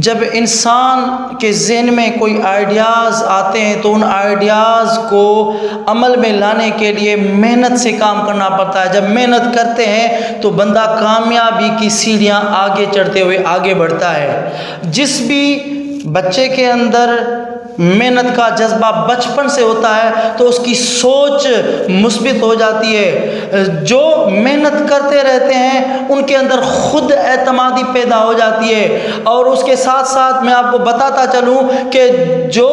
जब इंसान के ज़हन में कोई आइडियाज़ आते हैं तो उन आइडियाज़ को अमल में लाने के लिए मेहनत से काम करना पड़ता है। जब मेहनत करते हैं तो बंदा कामयाबी की सीढ़ियाँ आगे चढ़ते हुए आगे बढ़ता है। जिस भी बच्चे के अंदर मेहनत का जज्बा बचपन से होता है तो उसकी सोच मुस्बित हो जाती है। जो मेहनत करते रहते हैं उनके अंदर खुद एतमादी पैदा हो जाती है। और उसके साथ साथ मैं आपको बताता चलूँ कि जो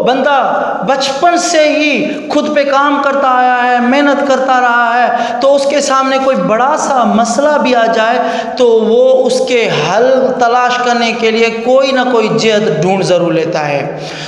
बंदा बचपन से ही खुद पे काम करता आया है, मेहनत करता रहा है, तो उसके सामने कोई बड़ा सा मसला भी आ जाए तो वो उसके हल तलाश करने के लिए कोई ना कोई जिद ढूंढ ज़रूर लेता है।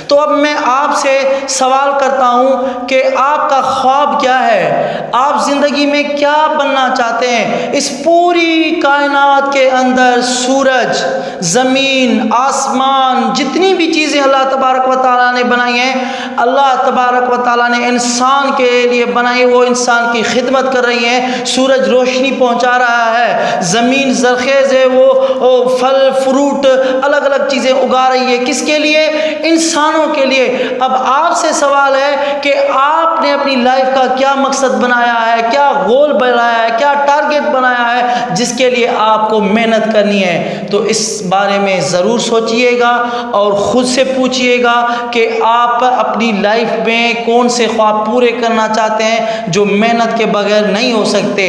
तो अब मैं आपसे सवाल करता हूं कि आपका ख्वाब क्या है? आप ज़िंदगी में क्या बनना चाहते हैं? इस पूरी कायनात के अंदर सूरज, ज़मीन, आसमान, जितनी भी चीज़ें अल्लाह तबारक व तआला ने बनाई हैं, अल्लाह तबारक व तआला ने इंसान के लिए बनाई। वो इंसान की खिदमत कर रही हैं। सूरज रोशनी पहुंचा रहा है, ज़मीन ज़रख़ेज़ है, वो फल फ्रूट अलग अलग चीज़ें उगा रही है। किसके लिए? इंसानों के लिए। अब आपसे सवाल है कि आपने अपनी लाइफ का क्या मकसद बनाया है, क्या गोल बनाया है, क्या टारगेट बनाया है जिसके लिए आपको मेहनत करनी है? तो इस बारे में ज़रूर सोचिएगा और ख़ुद से पूछिएगा कि आप अपनी लाइफ में कौन से ख्वाब पूरे करना चाहते हैं जो मेहनत के बगैर नहीं हो सकते।